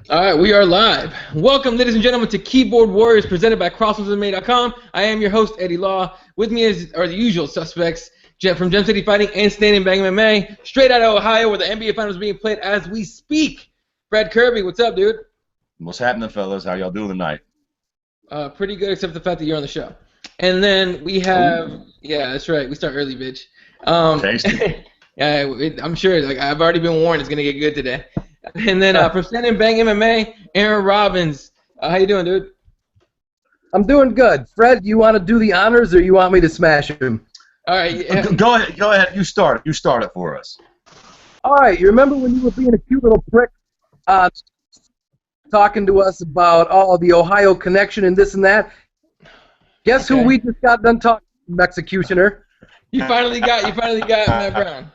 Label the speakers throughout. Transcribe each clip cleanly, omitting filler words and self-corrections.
Speaker 1: All right, we are live. Welcome, ladies and gentlemen, to Keyboard Warriors, presented by CrossFitMMA.com. I am your host, Eddie Law. With me are the usual suspects, Jeff from Gem City Fighting and Standing Bang MMA, straight out of Ohio, where the NBA Finals are being played as we speak. Fred Kirby, what's up, dude?
Speaker 2: What's happening, fellas? How y'all doing tonight?
Speaker 1: Pretty good, except for the fact that you're on the show. And then we have, yeah, that's right. We start early, bitch.
Speaker 2: Tasty.
Speaker 1: Yeah, I'm sure. Like I've already been warned, it's gonna get good today. And then from Standing Bang MMA, Aaron Robbins. How you doing, dude?
Speaker 3: I'm doing good. Fred, you want to do the honors, or you want me to smash him?
Speaker 1: All right. Yeah.
Speaker 2: Go ahead. You start it for us.
Speaker 3: All right. You remember when you were being a cute little prick, talking to us about the Ohio connection and this and that? Guess who we just got done talking to? Executioner.
Speaker 1: You finally got Matt Brown.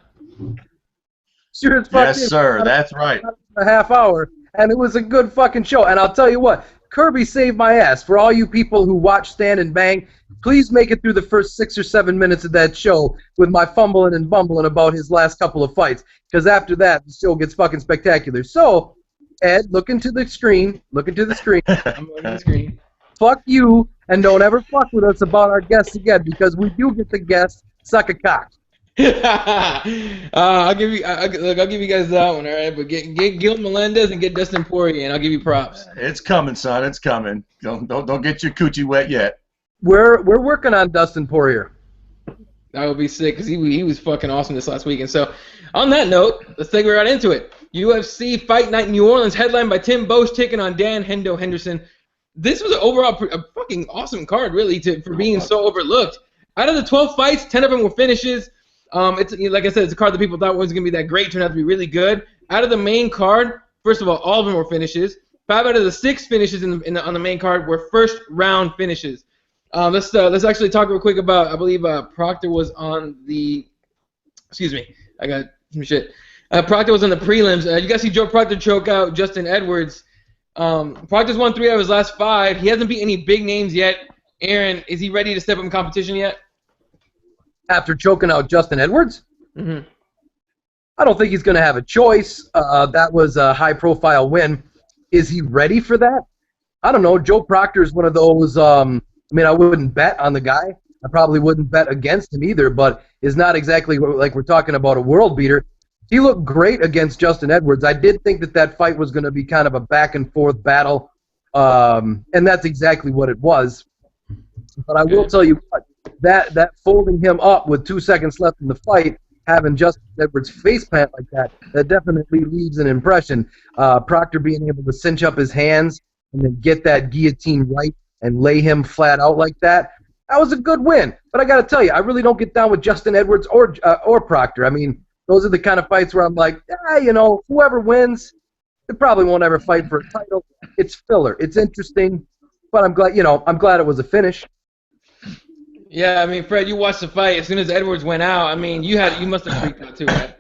Speaker 3: Sure as fuck.
Speaker 2: Yes, sir. That's right.
Speaker 3: A half hour, and it was a good fucking show. And I'll tell you what, Kirby saved my ass. For all you people who watch Stand and Bang, please make it through the first 6 or 7 minutes of that show with my fumbling and bumbling about his last couple of fights, because after that, the show gets fucking spectacular. So, Ed, look into the screen.
Speaker 1: I'm looking at the screen.
Speaker 3: Fuck you, and don't ever fuck with us about our guests again, because we do get the guests suck a cock.
Speaker 1: I'll give you guys that one, all right? But get Gil Melendez and get Dustin Poirier, and I'll give you props.
Speaker 2: It's coming, son. It's coming. Don't get your coochie wet yet.
Speaker 3: We're working on Dustin Poirier.
Speaker 1: That would be sick, because he was fucking awesome this last weekend. So, on that note, let's take right into it. UFC Fight Night New Orleans, headlined by Tim Boetsch taking on Dan Henderson. This was an overall a fucking awesome card, really, for being so overlooked. Out of the 12 fights, 10 of them were finishes. It's like I said, it's a card that people thought wasn't going to be that great. Turned out to be really good. Out of the main card, first of all of them were finishes. 5 out of the 6 finishes on the main card were first round finishes. Let's actually talk real quick about, I believe Proctor was on the, excuse me, I got some shit. Proctor was on the prelims. You guys see Joe Proctor choke out Justin Edwards. Proctor's won 3 out of his last 5. He hasn't beat any big names yet. Aaron, is he ready to step up in competition yet?
Speaker 3: After choking out Justin Edwards?
Speaker 1: Mm-hmm.
Speaker 3: I don't think he's going to have a choice. That was a high-profile win. Is he ready for that? I don't know. Joe Proctor is one of those, I wouldn't bet on the guy. I probably wouldn't bet against him either, but is not exactly like we're talking about a world beater. He looked great against Justin Edwards. I did think that fight was going to be kind of a back-and-forth battle, and that's exactly what it was. But I will tell you what, that folding him up with 2 seconds left in the fight, having Justin Edwards face plant like that definitely leaves an impression. Proctor being able to cinch up his hands and then get that guillotine right and lay him flat out like that was a good win. But I got to tell you, I really don't get down with Justin Edwards or Proctor. I mean, those are the kind of fights where I'm like, whoever wins, they probably won't ever fight for a title. It's filler. It's interesting, but I'm glad it was a finish.
Speaker 1: Yeah, I mean, Fred, you watched the fight. As soon as Edwards went out, I mean, you must have freaked out too, right?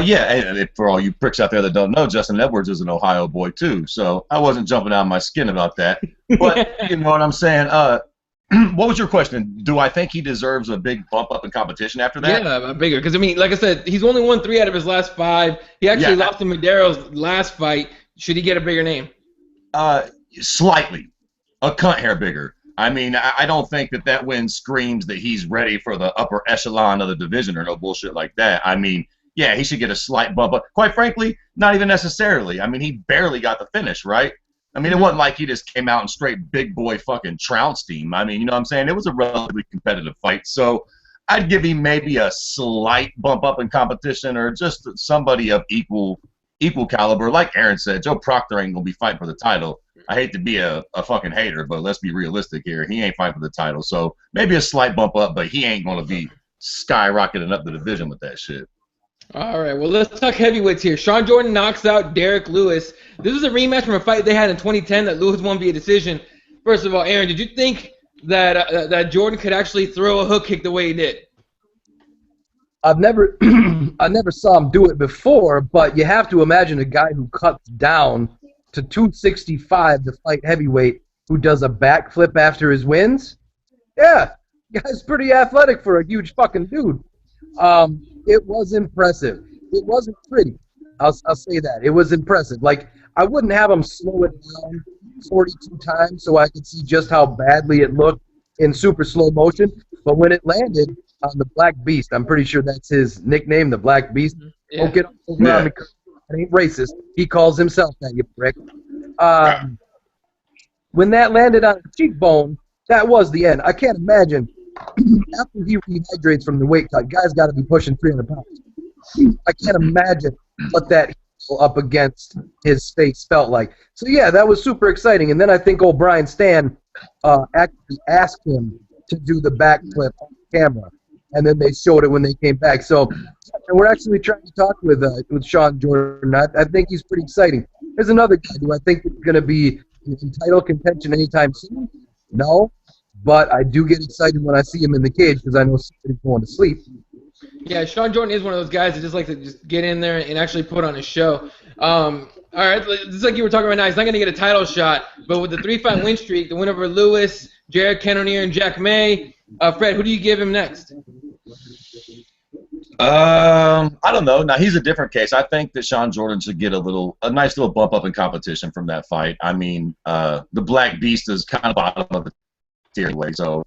Speaker 2: Yeah, and for all you pricks out there that don't know, Justin Edwards is an Ohio boy too, so I wasn't jumping out of my skin about that. But you know what I'm saying? What was your question? Do I think he deserves a big bump up in competition after that?
Speaker 1: Yeah, bigger. Because, I mean, like I said, he's only won 3 out of his last 5. He actually lost to Madero's last fight. Should he get a bigger name?
Speaker 2: Slightly. A cunt hair bigger. I mean, I don't think that win screams that he's ready for the upper echelon of the division or no bullshit like that. I mean, yeah, he should get a slight bump up. Quite frankly, not even necessarily. I mean, he barely got the finish, right? I mean, it wasn't like he just came out and straight big boy fucking trounced him. I mean, you know what I'm saying? It was a relatively competitive fight. So I'd give him maybe a slight bump up in competition or just somebody of equal caliber. Like Aaron said, Joe Proctor ain't going to be fighting for the title. I hate to be a fucking hater, but let's be realistic here. He ain't fighting for the title. So maybe a slight bump up, but he ain't going to be skyrocketing up the division with that shit.
Speaker 1: All right, well, let's talk heavyweights here. Sean Jordan knocks out Derek Lewis. This is a rematch from a fight they had in 2010 that Lewis won via decision. First of all, Aaron, did you think that Jordan could actually throw a hook kick the way he did?
Speaker 3: I never saw him do it before, but you have to imagine a guy who cuts down to 265 to fight heavyweight who does a backflip after his wins. Yeah, guy's pretty athletic for a huge fucking dude. It was impressive. It wasn't pretty. I'll say that. It was impressive. Like, I wouldn't have him slow it down 42 times so I could see just how badly it looked in super slow motion. But when it landed on the Black Beast, I'm pretty sure that's his nickname, the Black Beast.
Speaker 1: Yeah.
Speaker 3: Don't get over on me. It ain't racist. He calls himself that, you prick. When that landed on his cheekbone, that was the end. I can't imagine. After he rehydrates from the weight cut, guy's got to be pushing 300 pounds. I can't imagine what that heel up against his face felt like. So, yeah, that was super exciting. And then I think old Brian Stan actually asked him to do the backflip on camera. And then they showed it when they came back. So and we're actually trying to talk with Sean Jordan. I think he's pretty exciting. There's another guy who I think is going to be in title contention anytime soon. No. But I do get excited when I see him in the cage because I know somebody's going to sleep.
Speaker 1: Yeah, Sean Jordan is one of those guys that just like to just get in there and actually put on a show. All right, just like you were talking right now, he's not going to get a title shot, but with the 3-fight win streak, the win over Lewis, Jared Cannonier, and Jack May, Fred, who do you give him next?
Speaker 2: I don't know. Now, he's a different case. I think that Sean Jordan should get a nice little bump up in competition from that fight. I mean, the Black Beast is kind of bottom of the tier anyway. So,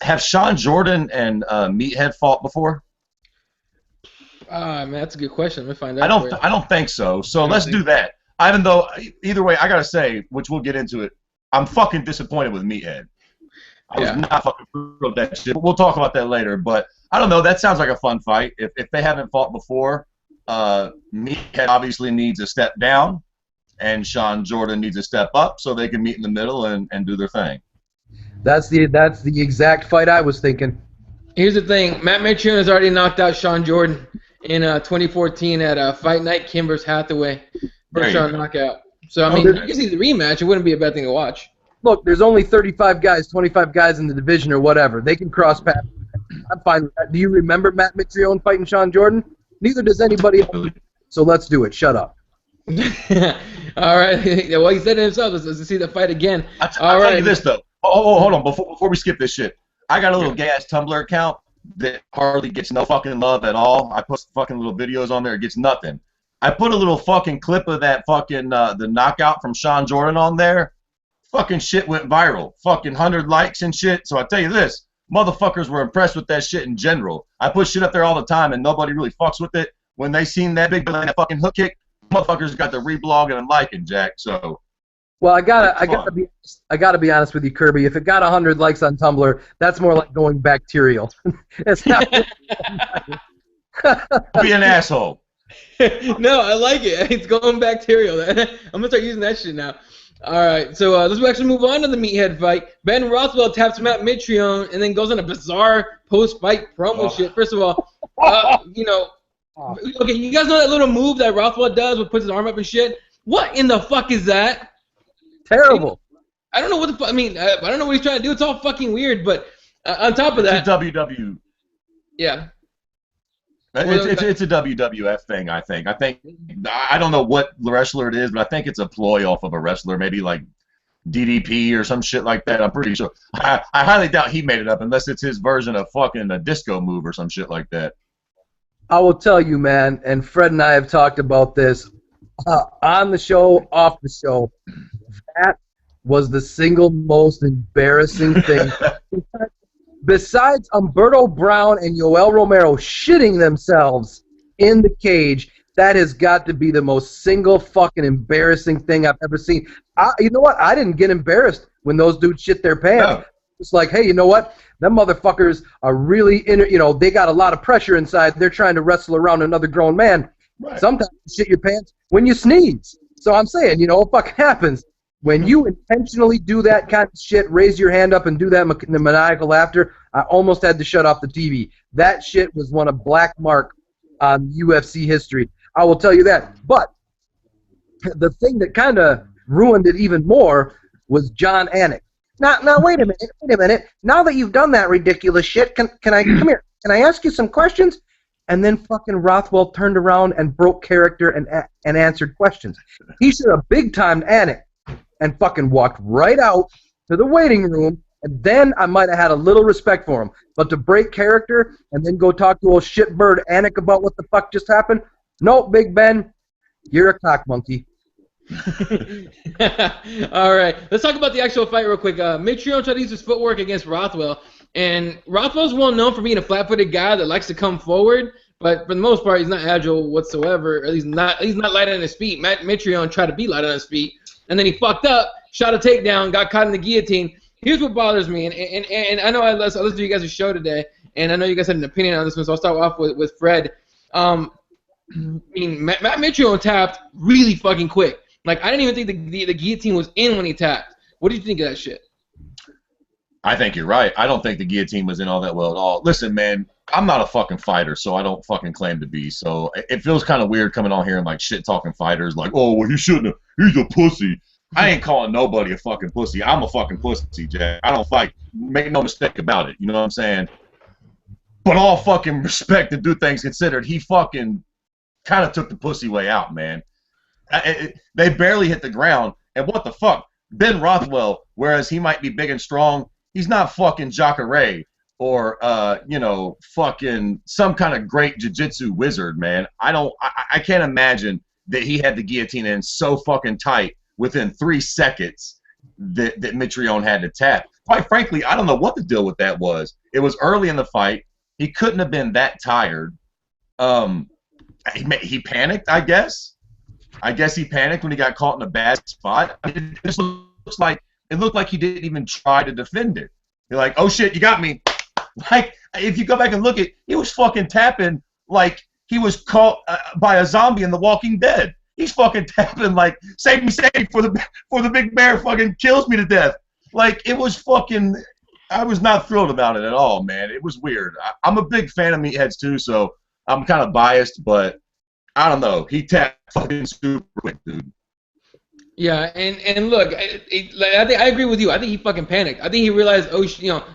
Speaker 2: have Sean Jordan and Meathead fought before?
Speaker 1: Man, that's a good question. Let me find out.
Speaker 2: I don't think so. So let's do that. Even though, either way, I gotta say, which we'll get into it, I'm fucking disappointed with Meathead. I was not fucking thrilled with that shit. But we'll talk about that later. But I don't know. That sounds like a fun fight. If they haven't fought before, Meathead obviously needs a step down, and Sean Jordan needs a step up so they can meet in the middle and do their thing. That's
Speaker 3: the exact fight I was thinking.
Speaker 1: Here's the thing. Matt Mitrione has already knocked out Sean Jordan in 2014 at Fight Night Kimbers Hathaway. First round knockout. So, I mean, you can see the rematch. It wouldn't be a bad thing to watch.
Speaker 3: Look, there's only 35 guys, 25 guys in the division or whatever. They can cross paths. I'm fine with that. Do you remember Matt Mitrione fighting Sean Jordan? Neither does anybody else. So let's do it. Shut up.
Speaker 1: All right. Well, he said it himself. Let's see the fight again.
Speaker 2: I'll tell you this, though. Oh, hold on. Before we skip this shit, I got a little gas Tumblr account that hardly gets no fucking love at all. I post fucking little videos on there. It gets nothing. I put a little fucking clip of that fucking the knockout from Sean Jordan on there. Fucking shit went viral. Fucking 100 likes and shit. So I tell you this, motherfuckers were impressed with that shit in general. I put shit up there all the time and nobody really fucks with it. When they seen that big that fucking hook kick, motherfuckers got the reblogging and liking, Jack. So.
Speaker 3: Well, I gotta be honest with you, Kirby. If it got 100 likes on Tumblr, that's more like going bacterial. It's not.
Speaker 2: Be an asshole.
Speaker 1: No, I like it. It's going bacterial. I'm gonna start using that shit now. All right, so let's actually move on to the Meathead fight. Ben Rothwell taps Matt Mitrione and then goes on a bizarre post-fight promo shit. First of all, okay, you guys know that little move that Rothwell does where he puts his arm up and shit? What in the fuck is that?
Speaker 3: Terrible.
Speaker 1: I don't know what the fuck. I mean, I don't know what he's trying to do. It's all fucking weird. But on top of that,
Speaker 2: it's a WW.
Speaker 1: Yeah.
Speaker 2: It's a WWF thing, I think. I don't know what wrestler it is, but I think it's a ploy off of a wrestler, maybe like DDP or some shit like that. I'm pretty sure. I highly doubt he made it up unless it's his version of fucking a disco move or some shit like that.
Speaker 3: I will tell you, man, and Fred and I have talked about this on the show, off the show. That was the single most embarrassing thing. Besides Humberto Brown and Yoel Romero shitting themselves in the cage, that has got to be the most single fucking embarrassing thing I've ever seen. You know what? I didn't get embarrassed when those dudes shit their pants. No. It's like, hey, you know what? Them motherfuckers are really, they got a lot of pressure inside. They're trying to wrestle around another grown man. Right. Sometimes you shit your pants when you sneeze. So I'm saying, what fucking happens? When you intentionally do that kind of shit, raise your hand up and do that maniacal laughter, I almost had to shut off the TV. That shit was one of black mark on UFC history. I will tell you that. But the thing that kind of ruined it even more was John Anik. Now wait a minute. Now that you've done that ridiculous shit, can I come here? Can I ask you some questions? And then fucking Rothwell turned around and broke character and answered questions. He should have big-timed Anik and fucking walked right out to the waiting room, and then I might have had a little respect for him. But to break character and then go talk to old shitbird Anik about what the fuck just happened, No, Big Ben, you're a cock monkey.
Speaker 1: All right, let's talk about the actual fight real quick. Mitrione tried to use his footwork against Rothwell, and Rothwell's well known for being a flat-footed guy that likes to come forward, but for the most part, he's not agile whatsoever. Or he's not light on his feet. Mitrione tried to be light on his feet, and then he fucked up, shot a takedown, got caught in the guillotine. Here's what bothers me, and I know I listened to you guys' show today, and I know you guys had an opinion on this one, so I'll start off with Fred. I mean, Matt Mitrione tapped really fucking quick. Like, I didn't even think the guillotine was in when he tapped. What did you think of that shit?
Speaker 2: I think you're right. I don't think the guillotine was in all that well at all. Listen, man, I'm not a fucking fighter, so I don't fucking claim to be. So it feels kind of weird coming on here and, like, shit-talking fighters. Like, oh, well, he shouldn't have. He's a pussy. I ain't calling nobody a fucking pussy. I'm a fucking pussy, Jack. I don't fight. Make no mistake about it. You know what I'm saying? But all fucking respect and do things considered, he fucking kind of took the pussy way out, man. They barely hit the ground, and what the fuck? Ben Rothwell, whereas he might be big and strong, he's not fucking Jacare or fucking some kind of great jiu-jitsu wizard, man. I can't imagine that he had the guillotine in so fucking tight within 3 seconds that Mitrione had to tap. Quite frankly, I don't know what the deal with that was. It was early in the fight. He couldn't have been that tired. He panicked, I guess. I guess he panicked when he got caught in a bad spot. It looked like he didn't even try to defend it. You're like, oh shit, you got me. Like, if you go back and look at, he was fucking tapping like he was caught by a zombie in The Walking Dead. He's fucking tapping like, save me, for the big bear fucking kills me to death. Like, it was fucking. I was not thrilled about it at all, man. It was weird. I'm a big fan of meatheads too, so I'm kind of biased, but I don't know. He tapped fucking super quick, dude.
Speaker 1: Yeah, and look, I think I agree with you. I think he fucking panicked. I think he realized,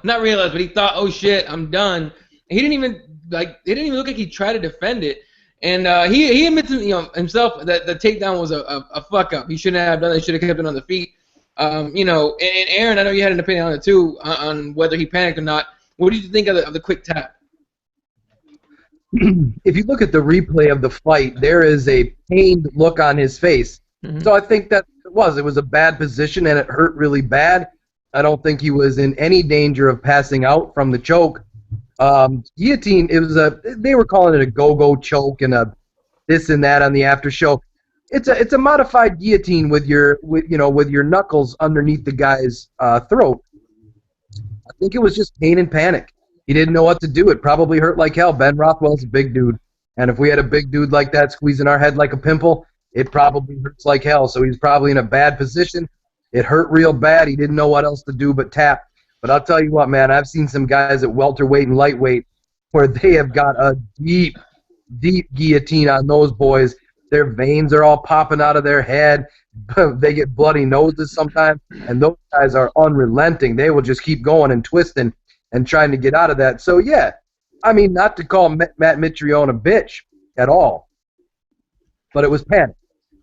Speaker 1: not realized, but he thought, oh shit, I'm done. He didn't even look like he tried to defend it. And he admits, himself that the takedown was a fuck up. He shouldn't have done it. He should have kept it on the feet. And Aaron, I know you had an opinion on it too, on whether he panicked or not. What did you think of the quick tap?
Speaker 3: If you look at the replay of the fight, there is a pained look on his face. Mm-hmm. So I think that it was a bad position and it hurt really bad. I don't think he was in any danger of passing out from the choke. Guillotine, they were calling it a go-go choke and a this and that on the after show. It's a modified guillotine with your knuckles underneath the guy's throat. I think it was just pain and panic. He didn't know what to do. It probably hurt like hell. Ben Rothwell's a big dude, and if we had a big dude like that squeezing our head like a pimple, it probably hurts like hell. So he's probably in a bad position. It hurt real bad. He didn't know what else to do but tap. But I'll tell you what, man, I've seen some guys at welterweight and lightweight where they have got a deep, deep guillotine on those boys. Their veins are all popping out of their head. They get bloody noses sometimes, and those guys are unrelenting. They will just keep going and twisting and trying to get out of that. So, yeah, I mean, not to call Matt Mitrione a bitch at all, but it was panic.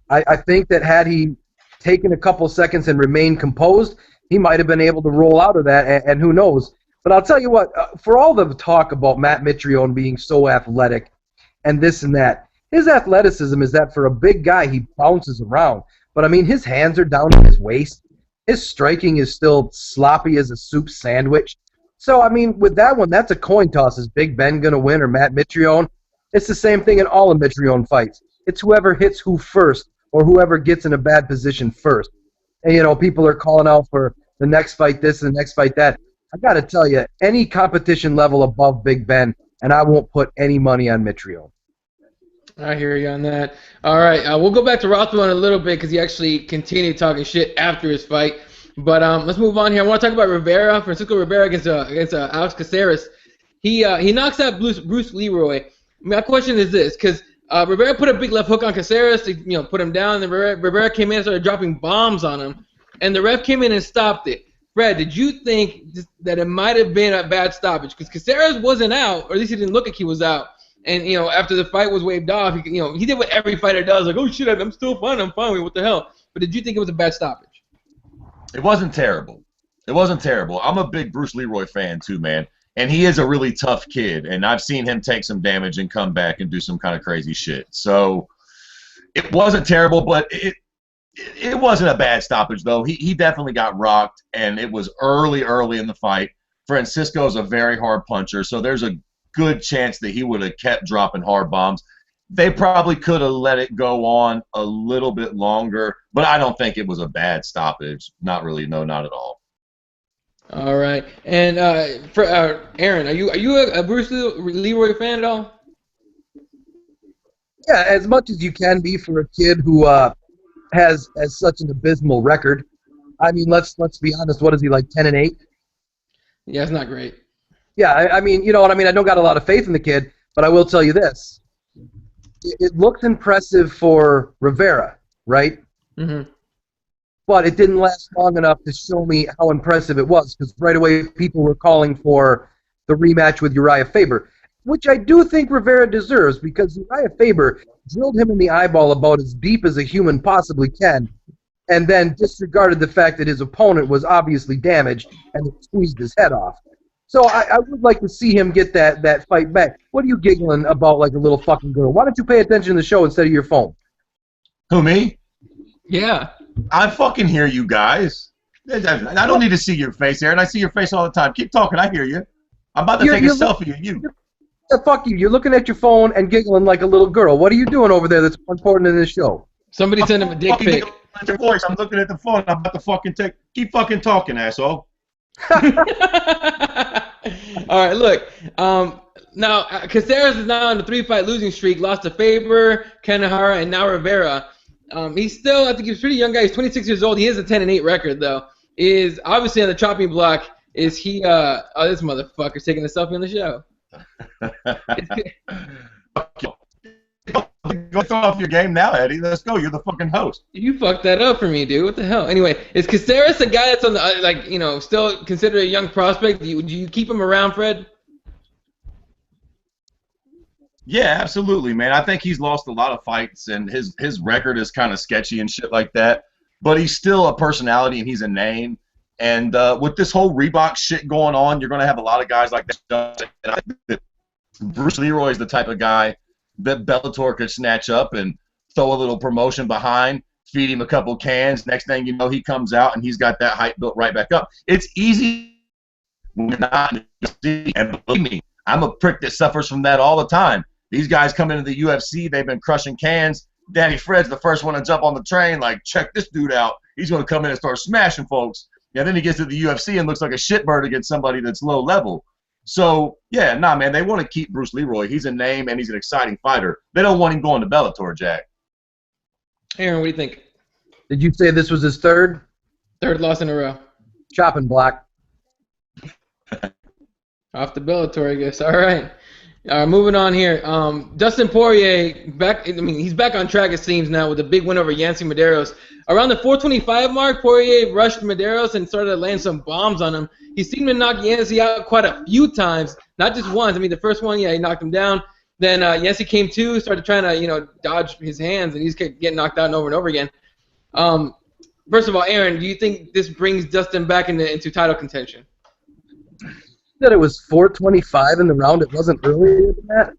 Speaker 3: I think that had he taken a couple seconds and remained composed, he might have been able to roll out of that, and who knows. But I'll tell you what, for all the talk about Matt Mitrione being so athletic and this and that, his athleticism is that for a big guy, he bounces around. But, I mean, his hands are down at his waist. His striking is still sloppy as a soup sandwich. So, I mean, with that one, that's a coin toss. Is Big Ben going to win or Matt Mitrione? It's the same thing in all of Mitrione fights. It's whoever hits who first or whoever gets in a bad position first. And, people are calling out for the next fight this and the next fight that. I got to tell you, any competition level above Big Ben, and I won't put any money on Mitrione.
Speaker 1: I hear you on that. All right, we'll go back to Rothwell in a little bit because he actually continued talking shit after his fight. But let's move on here. I want to talk about Francisco Rivera against Alex Caceres. He knocks out Bruce Leroy. My question is this, because Rivera put a big left hook on Caceres to put him down, and Rivera came in and started dropping bombs on him, and the ref came in and stopped it. Fred, did you think that it might have been a bad stoppage? Because Caceres wasn't out, or at least he didn't look like he was out. And, after the fight was waved off, he did what every fighter does, like, oh, shit, I'm still fine, what the hell? But did you think it was a bad stoppage?
Speaker 2: It wasn't terrible. I'm a big Bruce Leroy fan, too, man. And he is a really tough kid, and I've seen him take some damage and come back and do some kind of crazy shit. So it wasn't terrible, but it wasn't a bad stoppage, though. He definitely got rocked, and it was early in the fight. Francisco's a very hard puncher, so there's a good chance that he would have kept dropping hard bombs. They probably could have let it go on a little bit longer, but I don't think it was a bad stoppage. Not really, no, not at all.
Speaker 1: All right, and for Aaron, are you a Bruce Leroy fan at all?
Speaker 3: Yeah, as much as you can be for a kid who has such an abysmal record. I mean, let's be honest. What is he, like 10-8?
Speaker 1: Yeah, it's not great.
Speaker 3: Yeah, I mean, you know what I mean. I don't got a lot of faith in the kid, but I will tell you this: it looks impressive for Rivera, right?
Speaker 1: Mm-hmm.
Speaker 3: But it didn't last long enough to show me how impressive it was, because right away people were calling for the rematch with Uriah Faber, which I do think Rivera deserves, because Uriah Faber drilled him in the eyeball about as deep as a human possibly can, and then disregarded the fact that his opponent was obviously damaged and squeezed his head off. So I would like to see him get that fight back. What are you giggling about like a little fucking girl? Why don't you pay attention to the show instead of your phone?
Speaker 2: Who, me?
Speaker 1: Yeah.
Speaker 2: I fucking hear you guys. I don't need to see your face, Aaron. I see your face all the time. Keep talking. I hear you. I'm about to take a selfie of you.
Speaker 3: Fuck you. You're looking at your phone and giggling like a little girl. What are you doing over there that's more important than this show?
Speaker 1: Somebody send him a dick pic.
Speaker 2: I'm looking at the phone. I'm about to fucking take. Keep fucking talking, asshole.
Speaker 1: All right, look. Now, Caceres is now on a 3-fight losing streak. Lost to Faber, Kanehara, and now Rivera. He's still, I think he's a pretty young guy. He's 26 years old. He has a 10-8 record, though. Is obviously on the chopping block. Is he? Oh, this motherfucker's taking a selfie on the show.
Speaker 2: Go throw off your game now, Eddie. Let's go. You're the fucking host.
Speaker 1: You fucked that up for me, dude. What the hell? Anyway, is Caceres a guy that's on the still considered a young prospect? Do you keep him around, Fred?
Speaker 2: Yeah, absolutely, man. I think he's lost a lot of fights, and his record is kind of sketchy and shit like that. But he's still a personality, and he's a name. And with this whole Reebok shit going on, you're going to have a lot of guys like that. And I think that Bruce Leroy is the type of guy that Bellator could snatch up and throw a little promotion behind, feed him a couple cans. Next thing you know, he comes out, and he's got that hype built right back up. It's easy when you're not in the UFC, and believe me, I'm a prick that suffers from that all the time. These guys come into the UFC, they've been crushing cans. Danny Fred's the first one to jump on the train, like, check this dude out. He's going to come in and start smashing folks. And then he gets to the UFC and looks like a shitbird against somebody that's low level. So, yeah, nah, man, they want to keep Bruce Leroy. He's a name, and he's an exciting fighter. They don't want him going to Bellator, Jack.
Speaker 1: Aaron, what do you think?
Speaker 3: Did you say this was his third?
Speaker 1: Third loss in a row.
Speaker 3: Chopping block.
Speaker 1: Off the Bellator, I guess. All right. Moving on here. Dustin Poirier, he's back on track, it seems now, with a big win over Yancy Medeiros. Around the 425 mark, Poirier rushed Medeiros and started to land some bombs on him. He seemed to knock Yancy out quite a few times, not just once. I mean, the first one, yeah, he knocked him down. Then Yancy came to, started trying to, dodge his hands, and he's getting knocked out over and over again. First of all, Aaron, do you think this brings Dustin back into title contention?
Speaker 3: That it was 425 in the round. It wasn't earlier than that.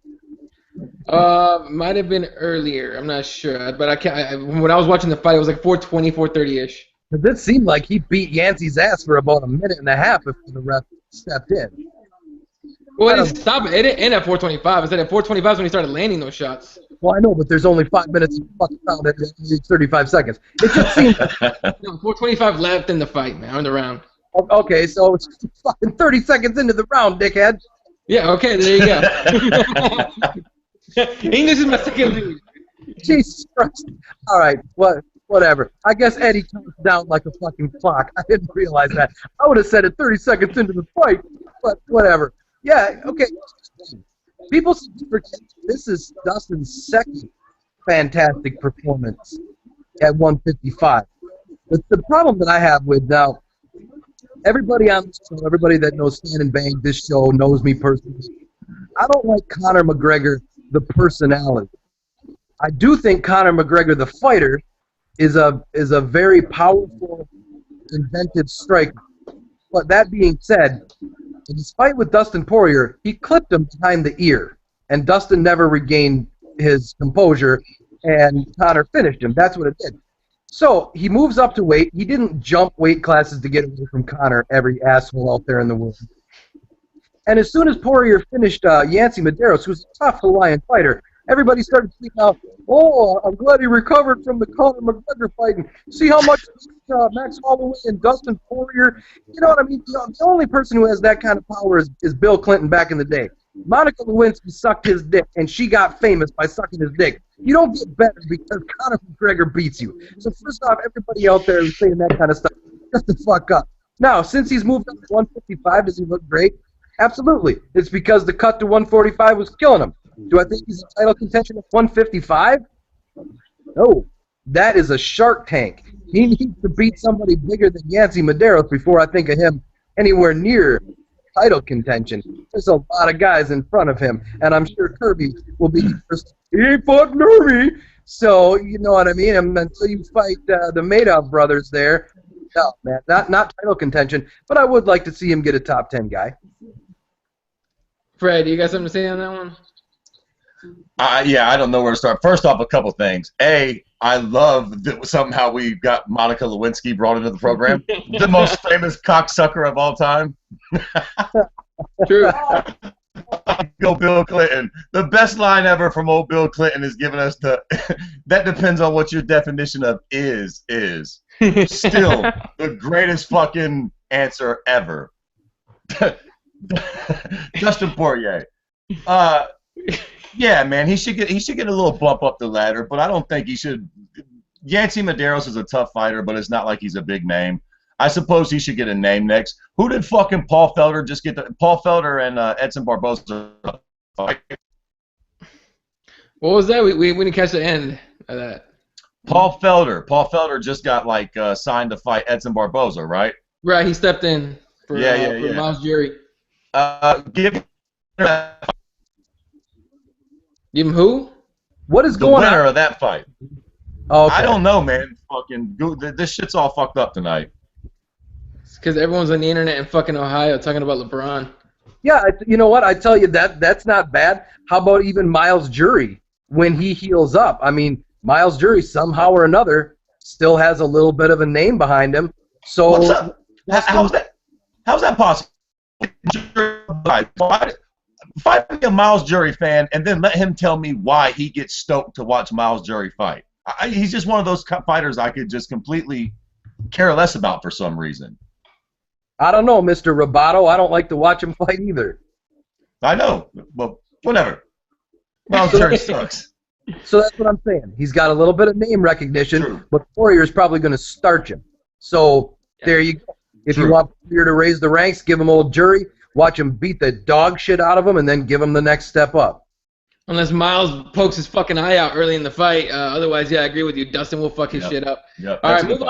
Speaker 1: Might have been earlier. I'm not sure, but I can't. When I was watching the fight, it was like 420, 430-ish.
Speaker 3: It did seem like he beat Yancy's ass for about a minute and a half before the ref stepped in.
Speaker 1: Well, it didn't stop it. It didn't end at 425. It said at 425 is when he started landing those shots.
Speaker 3: Well, I know, but there's only 5 minutes of fucking round at 35 seconds. It just seemed.
Speaker 1: No, 425 left in the fight, man, in the round.
Speaker 3: Okay, so it's fucking 30 seconds into the round, dickhead.
Speaker 1: Yeah, okay, there you go. English is my second language.
Speaker 3: Jesus Christ. All right, whatever. I guess Eddie counts down like a fucking clock. I didn't realize that. I would have said it 30 seconds into the fight, but whatever. Yeah, okay. People forget this is Dustin's second fantastic performance at 155. But the problem that I have with now, everybody on this show, everybody that knows Stan and Bang, this show knows me personally. I don't like Conor McGregor, the personality. I do think Conor McGregor, the fighter, is a very powerful, inventive striker. But that being said, In his fight with Dustin Poirier, he clipped him behind the ear, and Dustin never regained his composure, and Conor finished him. That's what it did. So he moves up to weight. He didn't jump weight classes to get away from Conor, every asshole out there in the world. And as soon as Poirier finished Yancy Medeiros, who's a tough Hawaiian fighter, everybody started speaking out, "Oh, I'm glad he recovered from the Conor McGregor fight. And see how much Max Holloway and Dustin Poirier." You know what I mean? The only person who has that kind of power is Bill Clinton back in the day. Monica Lewinsky sucked his dick, and she got famous by sucking his dick. You don't get better because Conor McGregor beats you. So first off, everybody out there who's saying that kind of stuff, just the fuck up. Now, since he's moved up to 155, does he look great? Absolutely. It's because the cut to 145 was killing him. Do I think he's in title contention at 155? No. That is a shark tank. He needs to beat somebody bigger than Yancy Medeiros before I think of him anywhere near title contention. There's a lot of guys in front of him, and I'm sure Kirby will be the first. He ain't fought Kirby. So, you know what I mean? Until you fight the Madoff brothers there, no, man, not title contention, but I would like to see him get a top 10 guy.
Speaker 1: Fred, you got something to say on that one?
Speaker 2: Yeah, I don't know where to start. First off, a couple things. A, I love that somehow we got Monica Lewinsky brought into the program. The most famous cocksucker of all time.
Speaker 1: True.
Speaker 2: Go Bill Clinton. The best line ever from old Bill Clinton is giving us the that depends on what your definition of is. Still the greatest fucking answer ever. Dustin Poirier. Yeah, man, he should get a little bump up the ladder, but I don't think he should. Yancy Medeiros is a tough fighter, but it's not like he's a big name. I suppose he should get a name next. Who did fucking Paul Felder just get? Paul Felder and Edson Barboza fight.
Speaker 1: What was that? We didn't catch the end of that.
Speaker 2: Paul Felder just got signed to fight Edson Barboza, right?
Speaker 1: Right, he stepped in for Miles Jury. Give him who?
Speaker 3: What is going on?
Speaker 2: The winner of that fight.
Speaker 3: Oh, okay.
Speaker 2: I don't know, man. This shit's all fucked up tonight.
Speaker 1: It's because everyone's on the internet in fucking Ohio talking about LeBron.
Speaker 3: Yeah, you know what? I tell you that's not bad. How about even Miles Jury when he heals up? I mean, Miles Jury somehow or another still has a little bit of a name behind him. So
Speaker 2: what's up? How's that possible? Fight me a Miles Jury fan, and then let him tell me why he gets stoked to watch Miles Jury fight. He's just one of those fighters I could just completely care less about for some reason.
Speaker 3: I don't know, Mr. Roboto. I don't like to watch him fight either.
Speaker 2: I know. Well, whatever. Miles Jury sucks.
Speaker 3: So that's what I'm saying. He's got a little bit of name recognition,
Speaker 2: True.
Speaker 3: but Poirier's probably going to starch him. So there you go. If you want Poirier to raise the ranks, give him old Jury. Watch him beat the dog shit out of him, and then give him the next step up.
Speaker 1: Unless Miles pokes his fucking eye out early in the fight. Otherwise, yeah, I agree with you. Dustin will fuck his shit up.
Speaker 2: Yep.
Speaker 1: All right, let's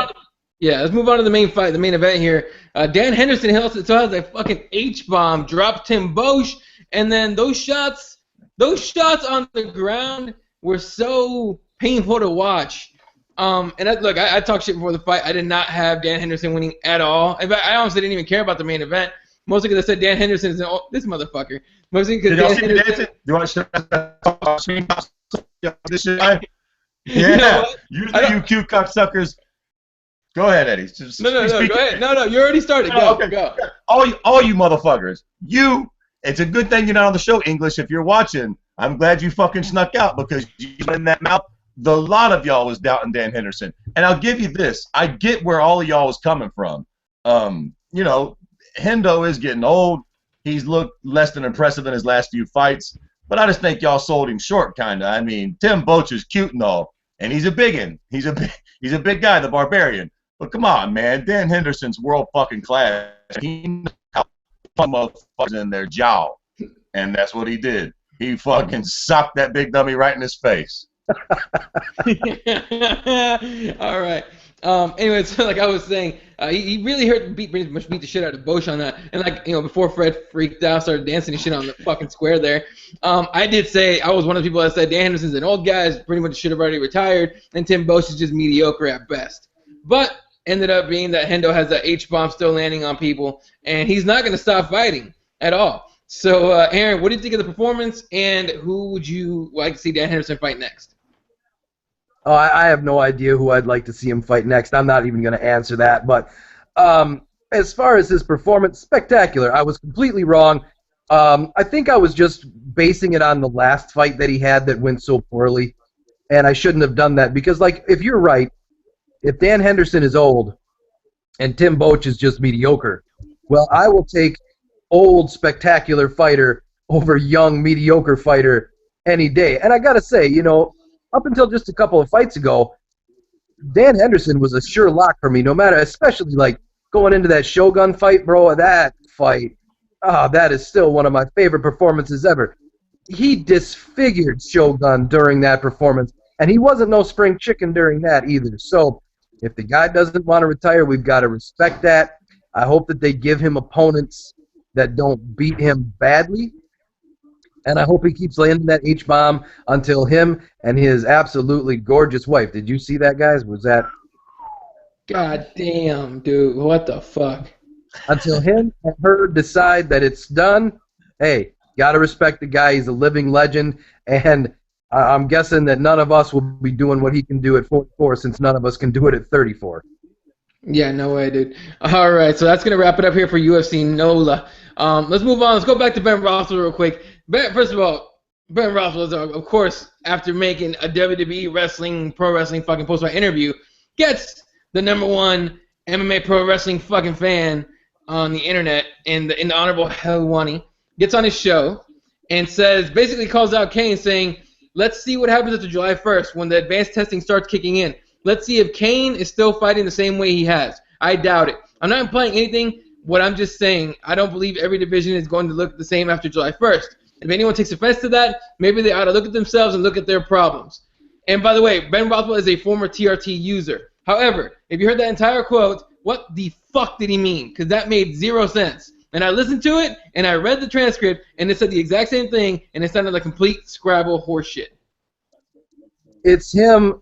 Speaker 1: move on to the main fight, the main event here. Dan Henderson has a fucking H-bomb, dropped Tim Boetsch, and then those shots on the ground were so painful to watch. I talked shit before the fight. I did not have Dan Henderson winning at all. In fact, I honestly didn't even care about the main event. Mostly because I said Dan Henderson is this motherfucker. Mostly because Dan Henderson.
Speaker 2: Do you want to show this shit?
Speaker 1: Yeah.
Speaker 2: You cute cocksuckers. Go ahead, Eddie.
Speaker 1: No, go ahead. No, you already started. Go,
Speaker 2: okay.
Speaker 1: Go.
Speaker 2: All you motherfuckers. It's a good thing you're not on the show, English. If you're watching, I'm glad you fucking snuck out because you in that mouth. The lot of y'all was doubting Dan Henderson. And I'll give you this. I get where all of y'all was coming from. Hendo is getting old. He's looked less than impressive in his last few fights. But I just think y'all sold him short, kind of. I mean, Tim Boetsch is cute and all. And he's a biggin. He's a big guy, the Barbarian. But come on, man. Dan Henderson's world fucking class. He knows how to put motherfuckers in their jaw. And that's what he did. He fucking socked that big dummy right in his face.
Speaker 1: All right. Anyway, so like I was saying, he really pretty much beat the shit out of Boetsch on that. And before Fred freaked out, started dancing and shit on the fucking square there. I did say I was one of the people that said Dan Henderson's an old guy, pretty much should have already retired, and Tim Boetsch is just mediocre at best. But ended up being that Hendo has that H-bomb still landing on people, and he's not going to stop fighting. at all. So, Aaron, what do you think of the performance, and who would you like to see Dan Henderson fight next?
Speaker 3: Oh, I have no idea who I'd like to see him fight next. I'm not even going to answer that. But as far as his performance, spectacular. I was completely wrong. I think I was just basing it on the last fight that he had that went so poorly, and I shouldn't have done that because, like, if you're right, if Dan Henderson is old and Tim Boetsch is just mediocre, well, I will take old, spectacular fighter over young, mediocre fighter any day. And I got to say, you know, up until just a couple of fights ago, Dan Henderson was a sure lock for me, no matter, especially, like, going into that Shogun fight, bro, that fight, that is still one of my favorite performances ever. He disfigured Shogun during that performance, and he wasn't no spring chicken during that either. So if the guy doesn't want to retire, we've got to respect that. I hope that they give him opponents that don't beat him badly, and I hope he keeps landing that H-bomb until him and his absolutely gorgeous wife. Did you see that, guys? Was that...
Speaker 1: God damn, dude. What the fuck?
Speaker 3: Until him and her decide that it's done, hey, got to respect the guy. He's a living legend, and I'm guessing that none of us will be doing what he can do at 44 since none of us can do it at 34.
Speaker 1: Yeah, no way, dude. All right, so that's going to wrap it up here for UFC NOLA. Let's move on. Let's go back to Ben Rothwell real quick. First of all, Ben Rothwell, of course, after making a WWE wrestling, pro wrestling fucking post-fight interview, gets the #1 MMA pro wrestling fucking fan on the internet in the Honorable Helwani, gets on his show and says, basically calls out Kane saying, let's see what happens after July 1st when the advanced testing starts kicking in. Let's see if Kane is still fighting the same way he has. I doubt it. I'm not implying anything. What I'm just saying, I don't believe every division is going to look the same after July 1st. If anyone takes offense to that, maybe they ought to look at themselves and look at their problems. And by the way, Ben Rothwell is a former TRT user. However, if you heard that entire quote, what the fuck did he mean? Because that made zero sense. And I listened to it, and I read the transcript, and it said the exact same thing, and it sounded like complete Scrabble horseshit.
Speaker 3: It's him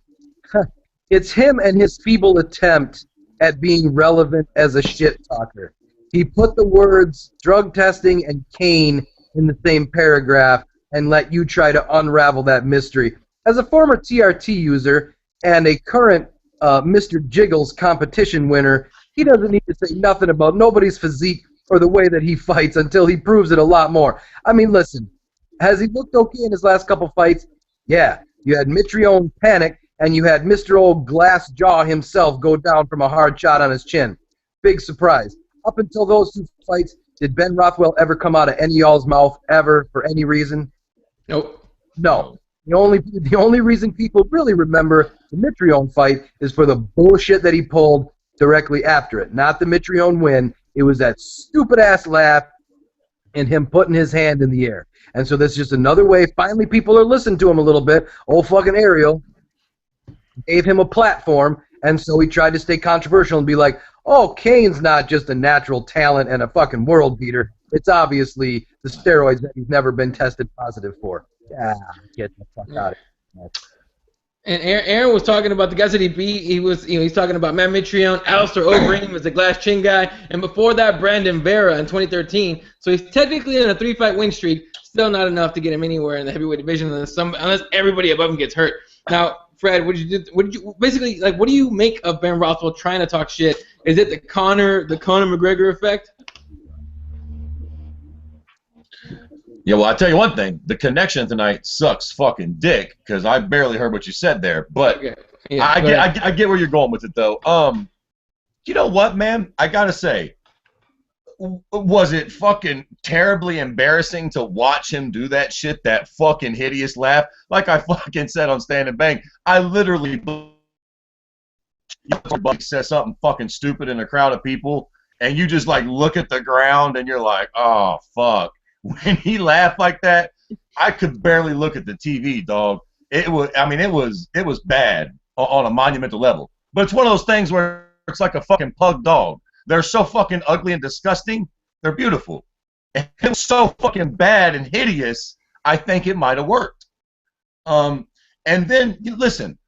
Speaker 3: and his feeble attempt at being relevant as a shit talker. He put the words drug testing and Kane in the same paragraph and let you try to unravel that mystery. As a former TRT user and a current Mr. Jiggles competition winner, he doesn't need to say nothing about nobody's physique or the way that he fights until he proves it a lot more. I mean, listen, has he looked okay in his last couple fights? Yeah, you had Mitrione panic, and you had Mr. Old Glass Jaw himself go down from a hard shot on his chin. Big surprise. Up until those two fights, did Ben Rothwell ever come out of any y'all's mouth ever for any reason?
Speaker 1: Nope.
Speaker 3: No. The only reason people really remember the Mitrione fight is for the bullshit that he pulled directly after it. Not the Mitrione win. It was that stupid-ass laugh and him putting his hand in the air. And so that's just another way. Finally, people are listening to him a little bit. Old fucking Ariel gave him a platform, and so he tried to stay controversial and be like, oh, Kane's not just a natural talent and a fucking world beater. It's obviously the steroids that he's never been tested positive for. Yeah, get the fuck out of here.
Speaker 1: And Aaron was talking about the guys that he beat. He's talking about Matt Mitrione, Alistair Overeem was the glass chin guy, and before that, Brandon Vera in 2013. So he's technically in a 3-fight win streak. Still not enough to get him anywhere in the heavyweight division unless everybody above him gets hurt. Now, Fred, what did you make of Ben Rothwell trying to talk shit? Is it the Conor McGregor effect?
Speaker 2: Yeah, well, I'll tell you one thing. The connection tonight sucks fucking dick because I barely heard what you said there. But okay. Yeah, I get where you're going with it, though. You know what, man? I got to say, was it fucking terribly embarrassing to watch him do that shit, that fucking hideous laugh? Like I fucking said on Stand and Bang, I literally says something fucking stupid in a crowd of people, and you just, like, look at the ground, and you're like, oh, fuck. When he laughed like that, I could barely look at the TV, dog. It was bad on a monumental level. But it's one of those things where it's like a fucking pug dog. They're so fucking ugly and disgusting. They're beautiful. And it was so fucking bad and hideous, I think it might have worked. And then, listen,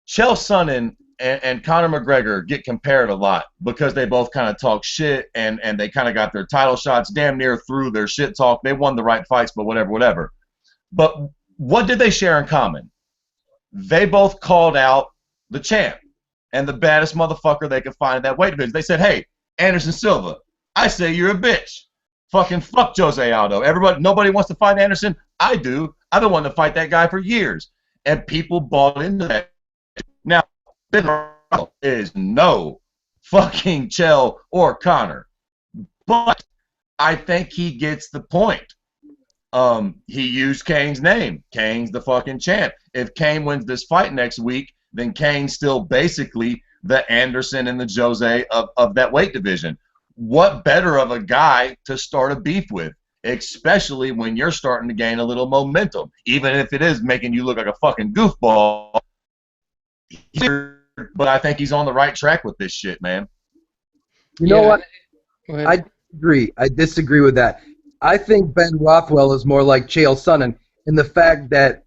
Speaker 2: Chael Sonnen and Conor McGregor get compared a lot because they both kind of talk shit and they kind of got their title shots damn near through their shit talk. They won the right fights, but whatever. But what did they share in common? They both called out the champ and the baddest motherfucker they could find in that weight division. They said, hey, Anderson Silva, I say you're a bitch. Fucking fuck Jose Aldo. Nobody wants to fight Anderson. I do. I've been wanting to fight that guy for years. And people bought into that. Now, Ben Rothwell is no fucking Chael or Conor. But I think he gets the point. He used Kane's name. Kane's the fucking champ. If Kane wins this fight next week, then Kane's still basically the Anderson and the Jose of that weight division. What better of a guy to start a beef with, especially when you're starting to gain a little momentum, even if it is making you look like a fucking goofball. But I think he's on the right track with this shit, man.
Speaker 3: You know what? I disagree. I disagree with that. I think Ben Rothwell is more like Chael Sonnen in the fact that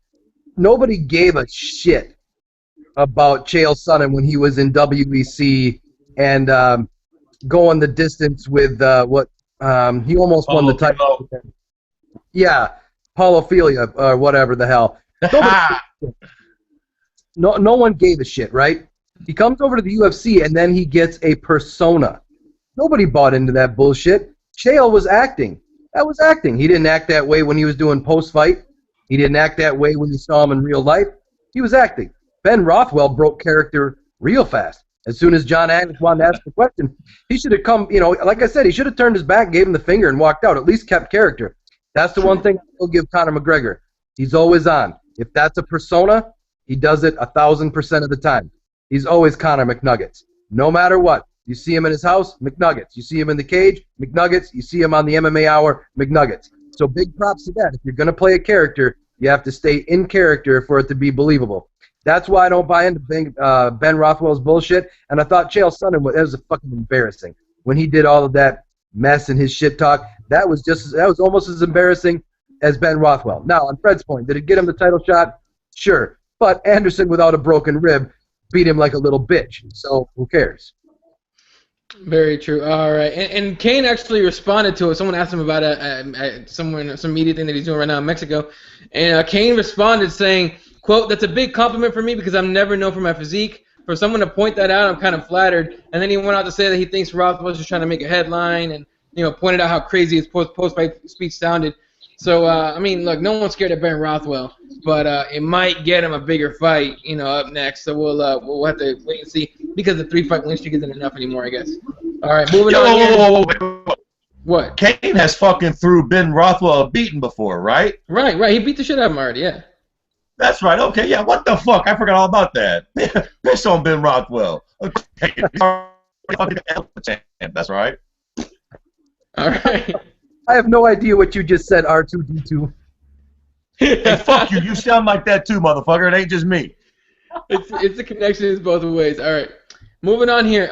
Speaker 3: nobody gave a shit about Chael Sonnen when he was in WEC and going the distance with he almost won the title. Yeah, Paulophilia or whatever the hell. No one gave a shit, right? He comes over to the UFC and then he gets a persona. Nobody bought into that bullshit. Chael was acting. That was acting. He didn't act that way when he was doing post-fight. He didn't act that way when you saw him in real life. He was acting. Ben Rothwell broke character real fast. As soon as John Atkins wanted to ask the question, he should have come, like I said, he should have turned his back, gave him the finger, and walked out. At least kept character. That's the one thing I'll give Conor McGregor. He's always on. If that's a persona, he does it 1,000% of the time. He's always Conor McNuggets. No matter what. You see him in his house, McNuggets. You see him in the cage, McNuggets. You see him on the MMA Hour, McNuggets. So big props to that. If you're going to play a character, you have to stay in character for it to be believable. That's why I don't buy into Ben Rothwell's bullshit. And I thought Chael Sonnen was fucking embarrassing when he did all of that mess and his shit talk. That was almost as embarrassing as Ben Rothwell. Now, on Fred's point, did it get him the title shot? Sure. But Anderson, without a broken rib, beat him like a little bitch. So who cares?
Speaker 1: Very true. All right. And Kane actually responded to it. Someone asked him about some media thing that he's doing right now in Mexico. And Kane responded saying, quote, "That's a big compliment for me because I'm never known for my physique. For someone to point that out, I'm kind of flattered." And then he went out to say that he thinks Rothwell's just trying to make a headline and, pointed out how crazy his post-fight speech sounded. So, look, no one's scared of Ben Rothwell, but it might get him a bigger fight, up next. So we'll have to wait and see because the 3-fight win streak isn't enough anymore, I guess. All right, moving on.
Speaker 2: Whoa.
Speaker 1: What?
Speaker 2: Kane has fucking threw Ben Rothwell a beating before, right?
Speaker 1: Right. He beat the shit out of him already, yeah.
Speaker 2: That's right. Okay, yeah. What the fuck? I forgot all about that. Piss on Ben Rothwell. Okay. That's right.
Speaker 1: All right.
Speaker 3: I have no idea what you just said, R2D2.
Speaker 2: Hey, fuck you. You sound like that too, motherfucker. It ain't just me.
Speaker 1: It's the connections both ways. All right. Moving on here.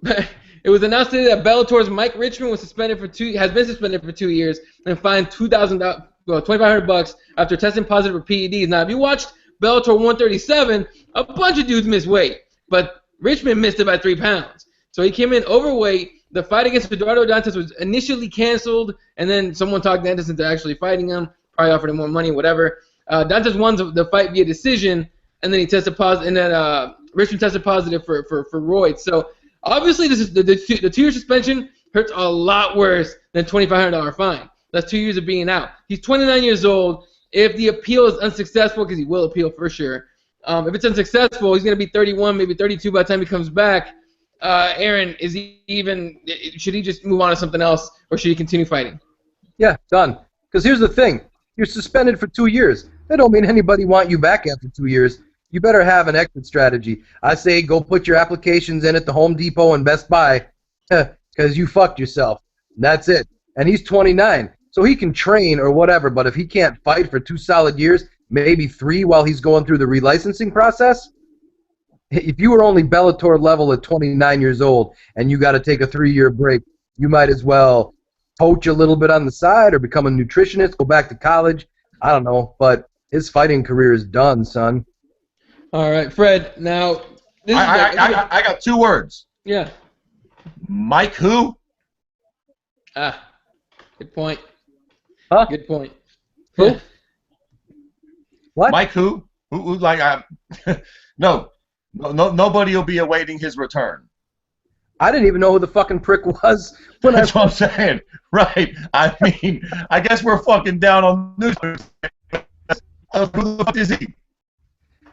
Speaker 1: It was announced today that Bellator's Mike Richmond has been suspended for 2 years and fined $2,500 after testing positive for PEDs. Now, if you watched Bellator 137, a bunch of dudes missed weight, but Richmond missed it by 3 pounds. So he came in overweight. The fight against Eduardo Dantas was initially canceled, and then someone talked Dantas into actually fighting him, probably offered him more money, whatever. Dantas won the fight via decision, and then he tested positive, and then Richmond tested positive for roids. So obviously, this is the 2-year suspension hurts a lot worse than $2,500 fine. That's 2 years of being out. He's 29 years old. If the appeal is unsuccessful, because he will appeal for sure, if it's unsuccessful, he's going to be 31, maybe 32 by the time he comes back. Aaron, should he just move on to something else, or should he continue fighting?
Speaker 3: Yeah, done. Because here's the thing. You're suspended for 2 years. That don't mean anybody want you back after 2 years. You better have an exit strategy. I say go put your applications in at the Home Depot and Best Buy because you fucked yourself. That's it. And he's 29, so he can train or whatever, but if he can't fight for 2 solid years, maybe 3 while he's going through the relicensing process, if you were only Bellator level at 29 years old and you got to take a 3-year break, you might as well coach a little bit on the side or become a nutritionist, go back to college. I don't know, but his fighting career is done, son.
Speaker 1: All right, Fred. Now,
Speaker 2: I got 2 words.
Speaker 1: Yeah.
Speaker 2: Mike who?
Speaker 1: Ah, good point.
Speaker 3: Huh?
Speaker 1: Good point.
Speaker 3: Who? What?
Speaker 2: Mike who? Who like no, nobody will be awaiting his return.
Speaker 3: I didn't even know who the fucking prick was when
Speaker 2: That's what I'm saying. Right. I mean, I guess we're fucking down on news. Who the fuck is he?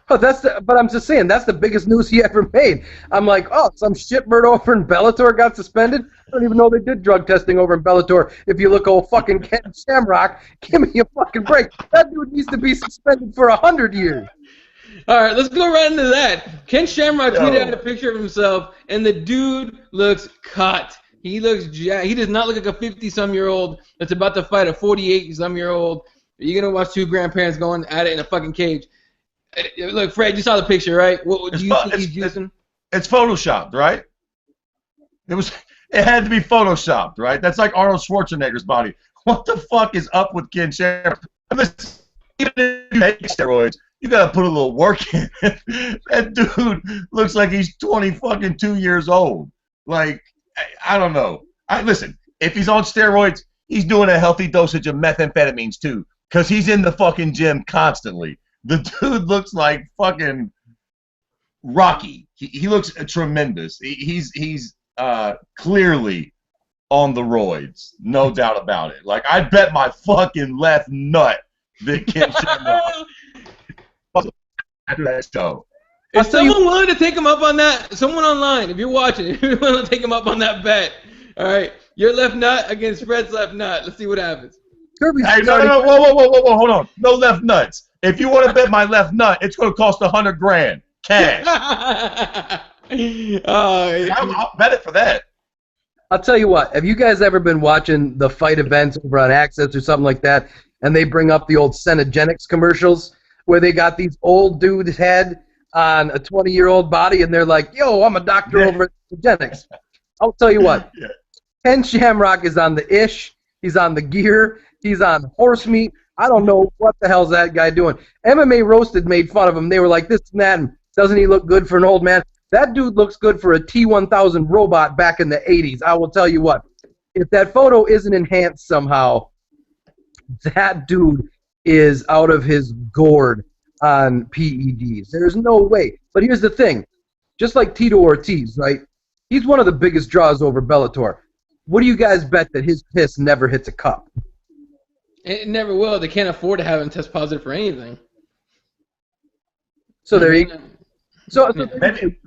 Speaker 3: Oh, but I'm just saying, that's the biggest news he ever made. I'm like, oh, some shitbird over in Bellator got suspended? I don't even know they did drug testing over in Bellator. If you look old fucking Ken Shamrock, give me a fucking break. That dude needs to be suspended for 100 years.
Speaker 1: All right, let's go right into that. Ken Shamrock tweeted out a picture of himself, and the dude looks cut. He looks he does not look like a 50-some-year-old that's about to fight a 48-some-year-old. You're going to watch 2 grandparents going at it in a fucking cage. Look, Fred, you saw the picture, right? What do you think he's using?
Speaker 2: It's photoshopped, right? It had to be photoshopped, right? That's like Arnold Schwarzenegger's body. What the fuck is up with Ken Shamrock? Even if you take steroids, you gotta put a little work in. That dude looks like he's 22 years old. Like, I don't know. Listen, if he's on steroids, he's doing a healthy dosage of methamphetamines too, because he's in the fucking gym constantly. The dude looks like fucking Rocky. He looks tremendous. He's clearly on the roids, no doubt about it. Like, I bet my fucking left nut that Ken Shamrock after that show.
Speaker 1: Is someone willing to take him up on that? Someone online, if you're watching, if you're willing to take him up on that bet. All right, your left nut against Fred's left nut. Let's see what happens.
Speaker 3: Kirby's
Speaker 2: Hey, no, whoa, hold on. No left nuts. If you want to bet my left nut, it's going to cost $100,000 cash. I'll bet it for that.
Speaker 3: I'll tell you what. Have you guys ever been watching the fight events over on Access or something like that, and they bring up the old Cenogenics commercials where they got these old dude's head on a 20-year-old body, and they're like, yo, I'm a doctor over at Cenogenics. I'll tell you what. Yeah. Ken Shamrock is on the ish. He's on the gear. He's on horse meat. I don't know what the hell's that guy doing. MMA Roasted made fun of him. They were like, this and that, and doesn't he look good for an old man? That dude looks good for a T-1000 robot back in the 80s. I will tell you what. If that photo isn't enhanced somehow, that dude is out of his gourd on PEDs. There's no way. But here's the thing. Just like Tito Ortiz, right? He's one of the biggest draws over Bellator. What do you guys bet that his piss never hits a cup?
Speaker 1: It never will. They can't afford to have him test positive for anything.
Speaker 3: So there you go. So
Speaker 2: maybe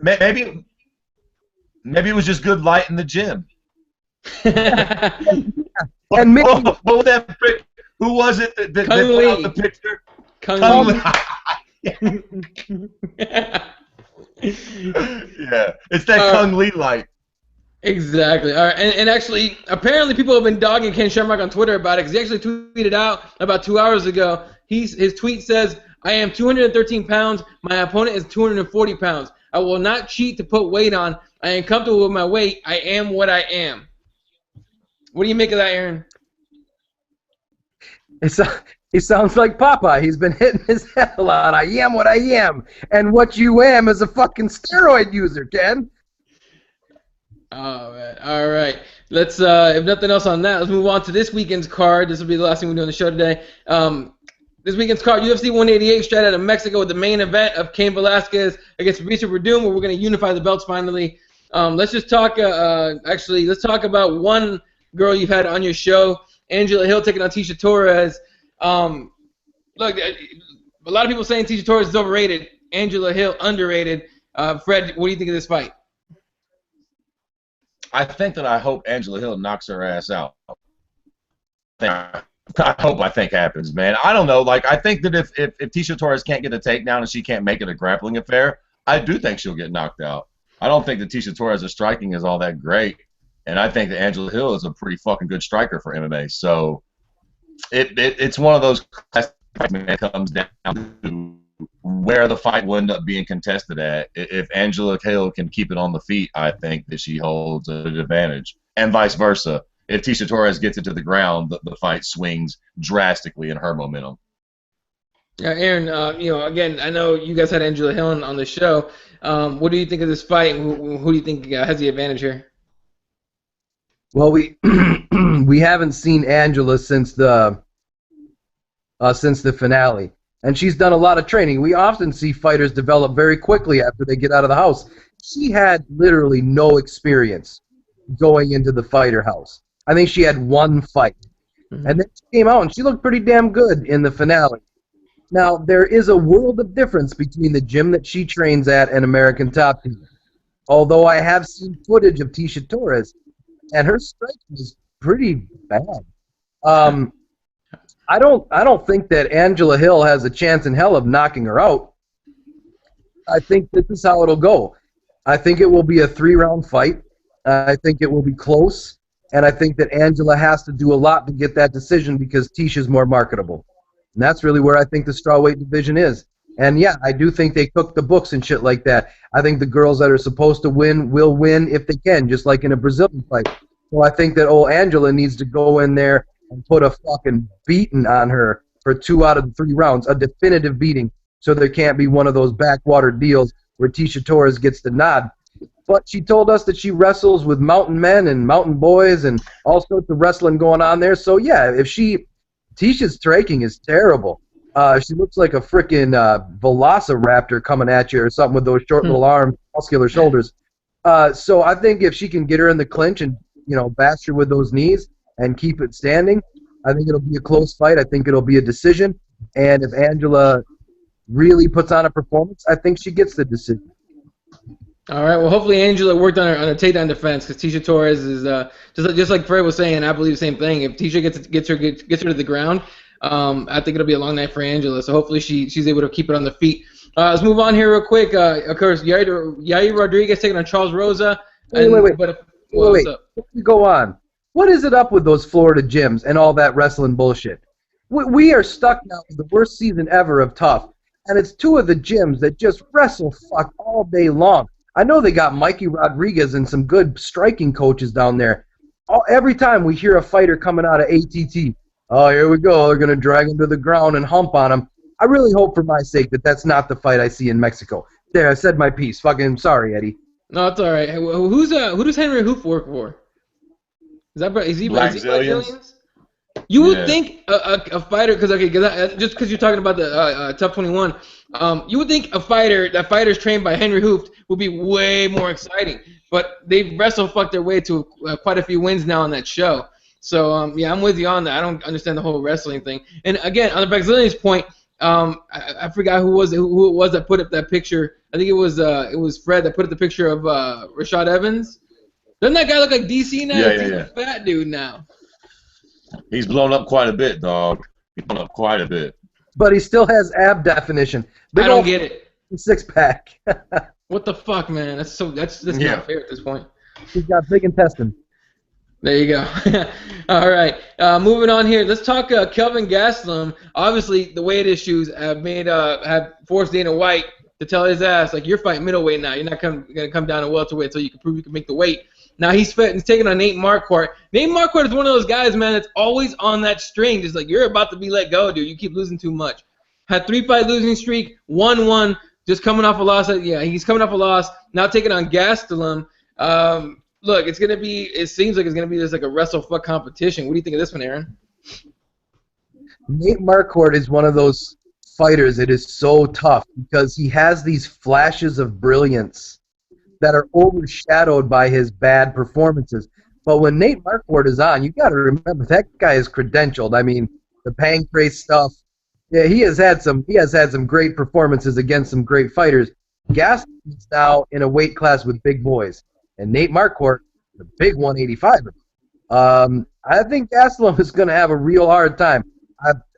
Speaker 2: it was just good light in the gym.
Speaker 3: And maybe,
Speaker 2: what was that prick? Who was it that put out the picture?
Speaker 1: Kung Lee.
Speaker 2: Yeah, it's that Kung Lee light.
Speaker 1: Exactly. All right, and actually, apparently people have been dogging Ken Shamrock on Twitter about it because he actually tweeted out about 2 hours ago. His tweet says, I am 213 pounds. My opponent is 240 pounds. I will not cheat to put weight on. I am comfortable with my weight. I am what I am. What do you make of that, Aaron?
Speaker 3: He sounds like Popeye. He's been hitting his head a lot. I am what I am. And what you am is a fucking steroid user, Ken.
Speaker 1: Oh, man. All right. Let's, if nothing else on that, let's move on to this weekend's card. This will be the last thing we do on the show today. This weekend's card, UFC 188, straight out of Mexico with the main event of Cain Velasquez against Fabricio Verdum, where we're going to unify the belts finally. Let's just talk, let's talk about one girl you've had on your show, Angela Hill taking on Tecia Torres. Look, a lot of people saying Tecia Torres is overrated, Angela Hill underrated. Fred, what do you think of this fight?
Speaker 2: I hope Angela Hill knocks her ass out. I think happens, man. I don't know. Like, I think that if Tecia Torres can't get a takedown and she can't make it a grappling affair, I do think she'll get knocked out. I don't think that Tecia Torres' striking is all that great, and I think that Angela Hill is a pretty fucking good striker for MMA. So it's one of those classic fights that comes down to where the fight will end up being contested at. If Angela Hill can keep it on the feet, I think that she holds an advantage, and vice versa. If Tecia Torres gets it to the ground, the fight swings drastically in her momentum.
Speaker 1: Yeah, Aaron, again, I know you guys had Angela Hill on the show. What do you think of this fight? Who do you think has the advantage here?
Speaker 3: Well, we we haven't seen Angela since the finale, and she's done a lot of training. We often see fighters develop very quickly after they get out of the house. She had literally no experience going into the fighter house. I think she had one fight, and then she came out and she looked pretty damn good in the finale. Now, there is a world of difference between the gym that she trains at and American Top Team. Although I have seen footage of Tisha Torres, and her striking is pretty bad. I don't think that Angela Hill has a chance in hell of knocking her out. I think this is how it'll go. I think it will be a 3-round fight. I think it will be close, and I think that Angela has to do a lot to get that decision because Tisha's more marketable. And that's really where I think the strawweight division is. And yeah, I do think they cook the books and shit like that. I think the girls that are supposed to win will win if they can, just like in a Brazilian fight. So I think that old Angela needs to go in there and put a fucking beating on her for 2 out of the 3 rounds, a definitive beating, so there can't be one of those backwater deals where Tisha Torres gets the nod. But she told us that she wrestles with mountain men and mountain boys and all sorts of wrestling going on there. So yeah, Tisha's striking is terrible. She looks like a freaking velociraptor coming at you or something with those short little arms, muscular shoulders. So I think if she can get her in the clinch and bash her with those knees and keep it standing, I think it'll be a close fight. I think it'll be a decision. And if Angela really puts on a performance, I think she gets the decision.
Speaker 1: All right. Well, hopefully Angela worked on her takedown defense because Tisha Torres is just like Fred was saying. I believe the same thing. If Tisha gets her to the ground, I think it'll be a long night for Angela. So hopefully she's able to keep it on the feet. Let's move on here real quick. Of course, Yair Rodriguez taking on Charles Rosa.
Speaker 3: Wait. Before you go on, what is it up with those Florida gyms and all that wrestling bullshit? We are stuck now with the worst season ever of Tough, and it's 2 of the gyms that just wrestle fuck all day long. I know they got Mikey Rodriguez and some good striking coaches down there. Every time we hear a fighter coming out of ATT, oh, here we go, they're going to drag him to the ground and hump on him. I really hope for my sake that that's not the fight I see in Mexico. There, I said my piece. Fucking sorry, Eddie.
Speaker 1: No, it's all right. Who does Henry Hoof work for? Is he Brazilians? You would think a fighter, just because you're talking about the Tough 21, you would think a fighter that fighter's trained by Henry Hooft would be way more exciting. But they've wrestle-fucked their way to quite a few wins now on that show. So, yeah, I'm with you on that. I don't understand the whole wrestling thing. And, again, on the Brazilians' point, I forgot who it was that put up that picture. I think it was Fred that put up the picture of Rashad Evans. Doesn't that guy look like DC now? He's a fat dude now.
Speaker 2: He's blown up quite a bit, dog. He's blown up quite a bit.
Speaker 3: But he still has ab definition.
Speaker 1: I don't get it.
Speaker 3: 6-pack.
Speaker 1: What the fuck, man? That's not fair at this point.
Speaker 3: He's got big intestine.
Speaker 1: There you go. All right. Moving on here. Let's talk Kelvin Gastelum. Obviously, the weight issues have forced Dana White to tell his ass, like, you're fighting middleweight now. You're not going to come down to welterweight until you can prove you can make the weight. Now he's taking on Nate Marquardt. Nate Marquardt is one of those guys, man, that's always on that string. Just like, you're about to be let go, dude. You keep losing too much. Had 3-fight losing streak, 1-1, just coming off a loss. He's coming off a loss. Now taking on Gastelum. Look, it seems like it's going to be just like a wrestle fuck competition. What do you think of this one, Aaron?
Speaker 3: Nate Marquardt is one of those fighters that is so tough because he has these flashes of brilliance that are overshadowed by his bad performances. But when Nate Marquardt is on, you got to remember that guy is credentialed. I mean, the pancrase stuff. Yeah, he has had some great performances against some great fighters. Gastelum is now in a weight class with big boys, and Nate Marquardt, the big 185er. I think Gastelum is going to have a real hard time.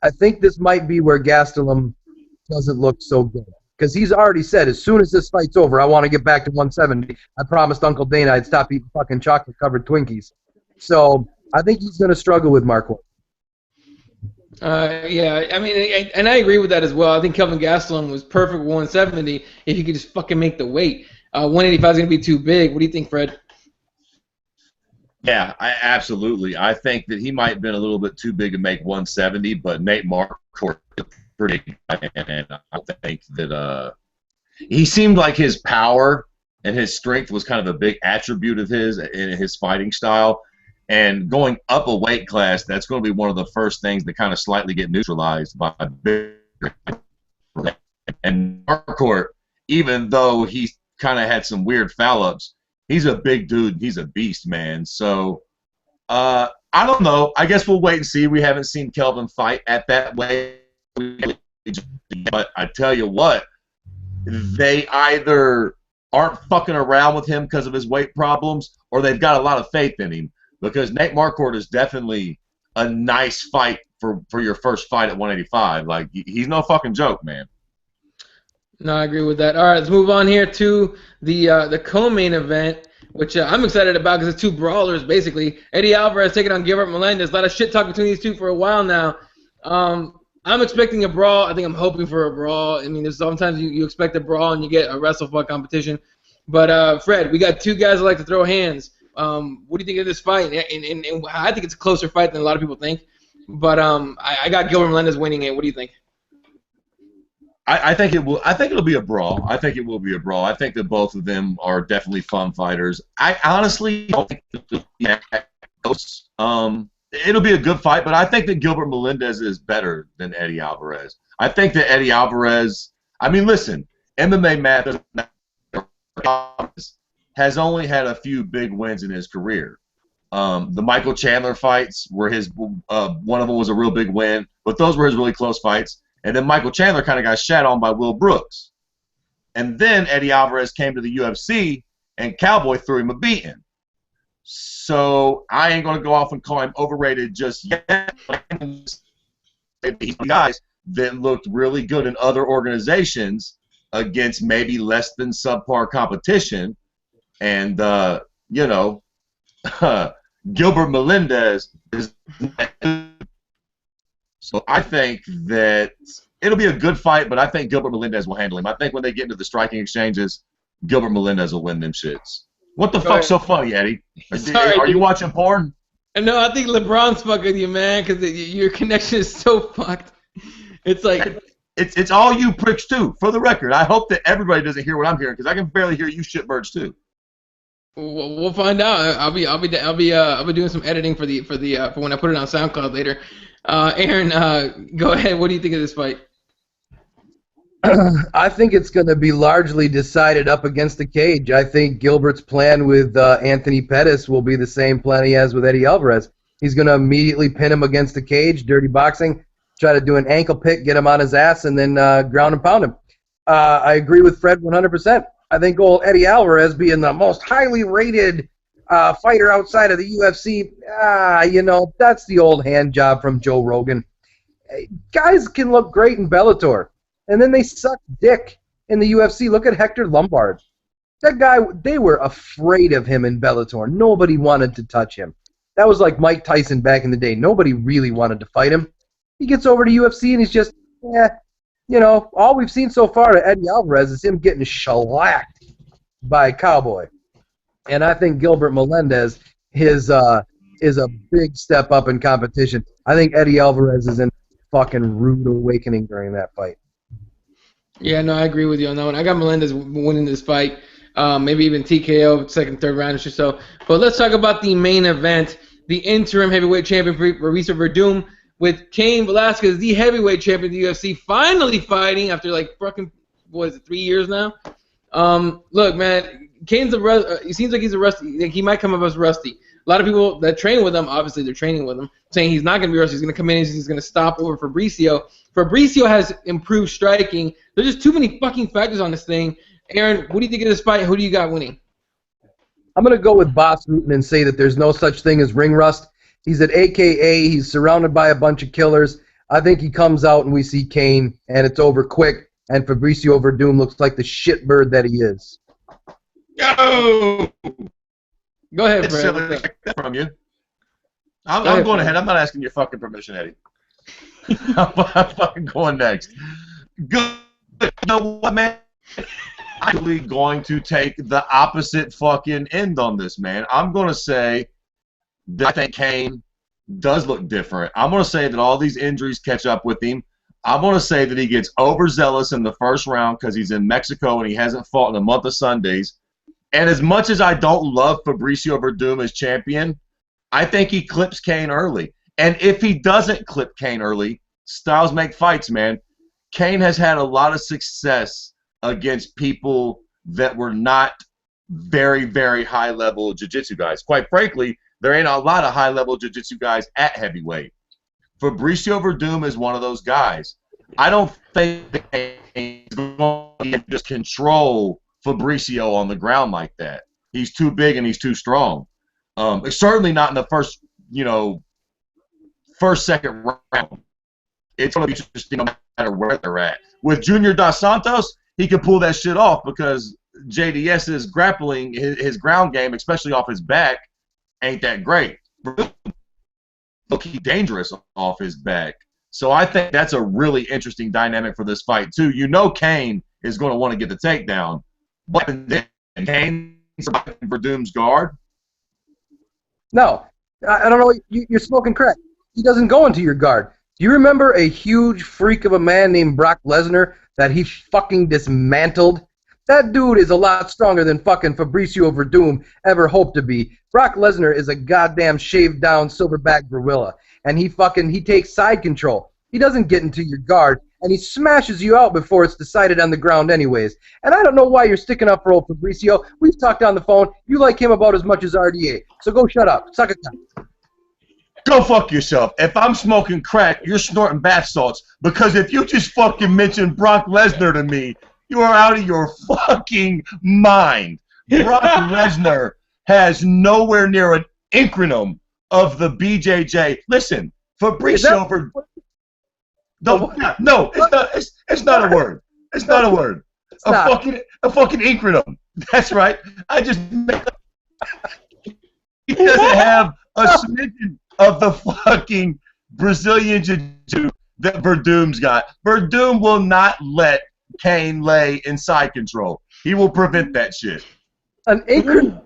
Speaker 3: I think this might be where Gastelum doesn't look so good. Because he's already said, as soon as this fight's over, I want to get back to 170. I promised Uncle Dana I'd stop eating fucking chocolate-covered Twinkies. So I think he's going to struggle with Marquardt.
Speaker 1: Yeah, I mean, and I agree with that as well. I think Kelvin Gastelum was perfect with 170 if he could just fucking make the weight. 185 is going to be too big. What do you think, Fred?
Speaker 2: Yeah, absolutely. I think that he might have been a little bit too big to make 170, but Nate Marquardt pretty good, and I think that he seemed like his power and his strength was kind of a big attribute of his in his fighting style. And going up a weight class, that's going to be one of the first things that kind of slightly get neutralized by bigger. And Marquardt, even though he kind of had some weird foul-ups, he's a big dude. He's a beast, man. So I don't know. I guess we'll wait and see. We haven't seen Kelvin fight at that weight. But I tell you what, they either aren't fucking around with him because of his weight problems, or they've got a lot of faith in him, because Nate Marquardt is definitely a nice fight for your first fight at 185. Like, he's no fucking joke, man.
Speaker 1: No, I agree with that. All right, let's move on here to the co-main event, which I'm excited about because it's two brawlers, basically. Eddie Alvarez taking on Gilbert Melendez. A lot of shit talk between these two for a while now. I'm expecting a brawl. I think I'm hoping for a brawl. I mean, there's sometimes you expect a brawl and you get a wrestle-fuck competition. But, Fred, we got two guys that like to throw hands. What do you think of this fight? And I think it's a closer fight than a lot of people think. But I got Gilbert Melendez winning it. What do you think?
Speaker 2: I think it will. I think it'll be a brawl. I think it will be a brawl. I think that both of them are definitely fun fighters. I honestly don't think it'll be a good fight, but I think that Gilbert Melendez is better than Eddie Alvarez. I think that Eddie Alvarez. I mean, listen, MMA math has only had a few big wins in his career. The Michael Chandler fights were his. One of them was a real big win, but those were his really close fights. And then Michael Chandler kind of got shat on by Will Brooks. And then Eddie Alvarez came to the UFC, and Cowboy threw him a beating. So I ain't going to go off and call him overrated just yet. These guys that looked really good in other organizations against maybe less than subpar competition. And, Gilbert Melendez is... So I think that it'll be a good fight, but I think Gilbert Melendez will handle him. I think when they get into the striking exchanges, Gilbert Melendez will win them shits. What the fuck's so funny, Eddie? Are you watching porn?
Speaker 1: No, I think LeBron's fucking you, man, because your connection is so fucked. It's like...
Speaker 2: It's all you pricks, too, for the record. I hope that everybody doesn't hear what I'm hearing, because I can barely hear you shitbirds, too.
Speaker 1: We'll find out. I'll be doing some editing for when I put it on SoundCloud later. Aaron, go ahead. What do you think of this fight?
Speaker 3: I think it's going to be largely decided up against the cage. I think Gilbert's plan with Anthony Pettis will be the same plan he has with Eddie Alvarez. He's going to immediately pin him against the cage, dirty boxing, try to do an ankle pick, get him on his ass, and then ground and pound him. I agree with Fred 100%. I think old Eddie Alvarez, being the most highly rated fighter outside of the UFC, that's the old hand job from Joe Rogan. Guys can look great in Bellator, and then they suck dick in the UFC. Look at Hector Lombard. That guy, they were afraid of him in Bellator. Nobody wanted to touch him. That was like Mike Tyson back in the day. Nobody really wanted to fight him. He gets over to UFC, and he's just, all we've seen so far of Eddie Alvarez is him getting shellacked by Cowboy. And I think Gilbert Melendez is a big step up in competition. I think Eddie Alvarez is in fucking rude awakening during that fight.
Speaker 1: Yeah, no, I agree with you on that one. I got Melendez winning this fight, maybe even TKO, second, third round or so. But let's talk about the main event, the interim heavyweight champion Mauricio Verdum with Cain Velasquez, the heavyweight champion of the UFC, finally fighting after like fucking, 3 years now? Look, man, Cain's he seems like he's a rusty. Like he might come up as rusty. A lot of people that train with him, obviously they're training with him, saying he's not going to be rusty. He's going to come in and he's going to stop over Fabricio. Fabricio has improved striking. There's just too many fucking factors on this thing. Aaron, what do you think of this fight? Who do you got winning?
Speaker 3: I'm going to go with Boss Rutan and say that there's no such thing as ring rust. He's at AKA. He's surrounded by a bunch of killers. I think he comes out and we see Cain, and it's over quick, and Fabricio Verdum looks like the shitbird that he is.
Speaker 2: Yo!
Speaker 1: Go ahead, Fred.
Speaker 2: From you. I'm going ahead. I'm not asking your fucking permission, Eddie. I'm fucking going next. Good. You know what, man? I'm actually going to take the opposite fucking end on this, man. I'm going to say that I think Cain does look different. I'm going to say that all these injuries catch up with him. I'm going to say that he gets overzealous in the first round because he's in Mexico and he hasn't fought in a month of Sundays. And as much as I don't love Fabricio Verdum as champion, I think he clips Kane early. And if he doesn't clip Kane early, styles make fights, man. Kane has had a lot of success against people that were not very, very high-level jiu-jitsu guys. Quite frankly, there ain't a lot of high-level jiu-jitsu guys at heavyweight. Fabricio Verdum is one of those guys. I don't think that he's going to just control Fabricio on the ground like that. He's too big and he's too strong. Certainly not in the first, second round. It's going to be just, no matter where they're at. With Junior Dos Santos, he can pull that shit off because JDS's grappling, his ground game, especially off his back, ain't that great. He's dangerous off his back. So I think that's a really interesting dynamic for this fight, too. Kane is going to want to get the takedown. But then Kane surviving Verdum's guard?
Speaker 3: No. I don't know. You're smoking crack. He doesn't go into your guard. Do you remember a huge freak of a man named Brock Lesnar that he fucking dismantled? That dude is a lot stronger than fucking Fabricio Verdum ever hoped to be. Brock Lesnar is a goddamn shaved down silverback gorilla, and he takes side control. He doesn't get into your guard, and he smashes you out before it's decided on the ground anyways. And I don't know why you're sticking up for old Fabricio. We've talked on the phone. You like him about as much as RDA. So go shut up. Suck it down.
Speaker 2: Go fuck yourself. If I'm smoking crack, you're snorting bath salts. Because if you just fucking mention Brock Lesnar to me, you are out of your fucking mind. Brock Lesnar has nowhere near an incrinum of the BJJ. Listen, Fabricio Verdum. No, it's not. It's not a word. It's not a word. A fucking incrinum. That's right. He doesn't have a smidgen of the fucking Brazilian jiu-jitsu that Verdum's got. Verdum will not let Kane lay in side control. He will prevent that shit.
Speaker 3: An incrinum.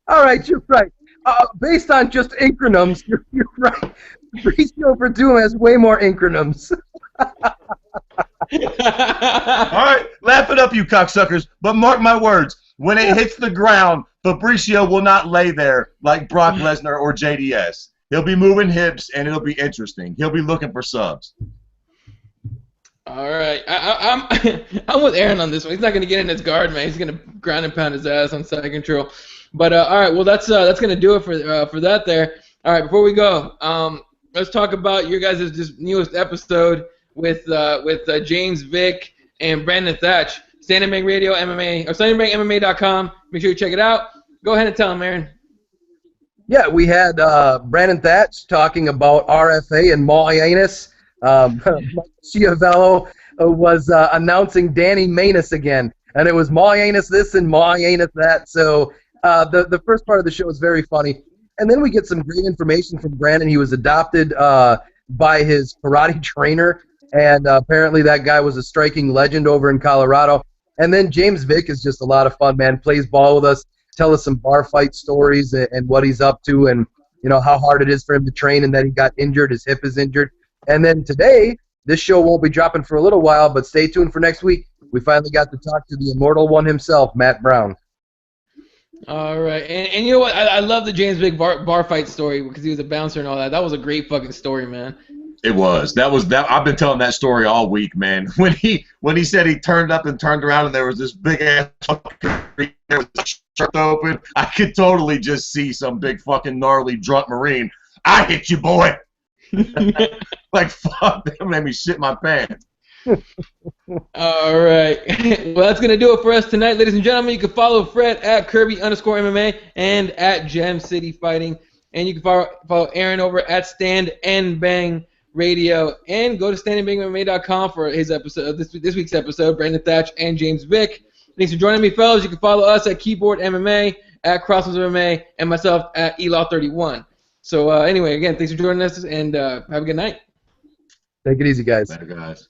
Speaker 3: All right, you're right. Based on just incrinums, you're right. Fabricio Verdum has way more incrinums.
Speaker 2: All right, laugh it up, you cocksuckers. But mark my words, when it hits the ground, Fabricio will not lay there like Brock Lesnar or JDS. He'll be moving hips, and it'll be interesting. He'll be looking for subs.
Speaker 1: All right, I'm with Aaron on this one. He's not going to get in his guard, man. He's going to ground and pound his ass on side control. But all right, well that's going to do it for that there. All right, before we go, let's talk about your guys' newest episode with James Vick and Brandon Thatch. Standing Bank Radio MMA or StandingBankMMA.com. Make sure you check it out. Go ahead and tell them, Aaron.
Speaker 3: Yeah, we had Brandon Thatch talking about RFA and Moianis. Chiavello was announcing Danny Manus again, and it was Moianis this and Moianis that. So the first part of the show is very funny. And then we get some great information from Brandon. He was adopted by his karate trainer, and apparently that guy was a striking legend over in Colorado. And then James Vick is just a lot of fun, man. Plays ball with us, tell us some bar fight stories and what he's up to, and how hard it is for him to train, and that he got injured, his hip is injured. And then today, this show won't be dropping for a little while, but stay tuned for next week. We finally got to talk to the immortal one himself, Matt Brown.
Speaker 1: All right, and you know what? I love the James Vick bar fight story because he was a bouncer and all that. That was a great fucking story, man.
Speaker 2: It was. That was that. I've been telling that story all week, man. When he said he turned up and turned around and there was this big ass there was the shirt open, I could totally just see some big fucking gnarly drunk Marine. I hit you, boy. Like fuck, that made me shit my pants.
Speaker 1: All right. Well, that's going to do it for us tonight, ladies and gentlemen. You can follow Fred at Kirby_MMA and at Gem City Fighting. And you can follow Aaron over at Stand and Bang Radio. And go to standandbangmma.com for his episode, this week's episode, Brandon Thatch and James Vick. Thanks for joining me, fellas. You can follow us at Keyboard MMA, at Crossroads MMA, and myself at Elaw31. So anyway, again, thanks for joining us, and have a good night.
Speaker 3: Take it easy, guys.
Speaker 2: Later, guys.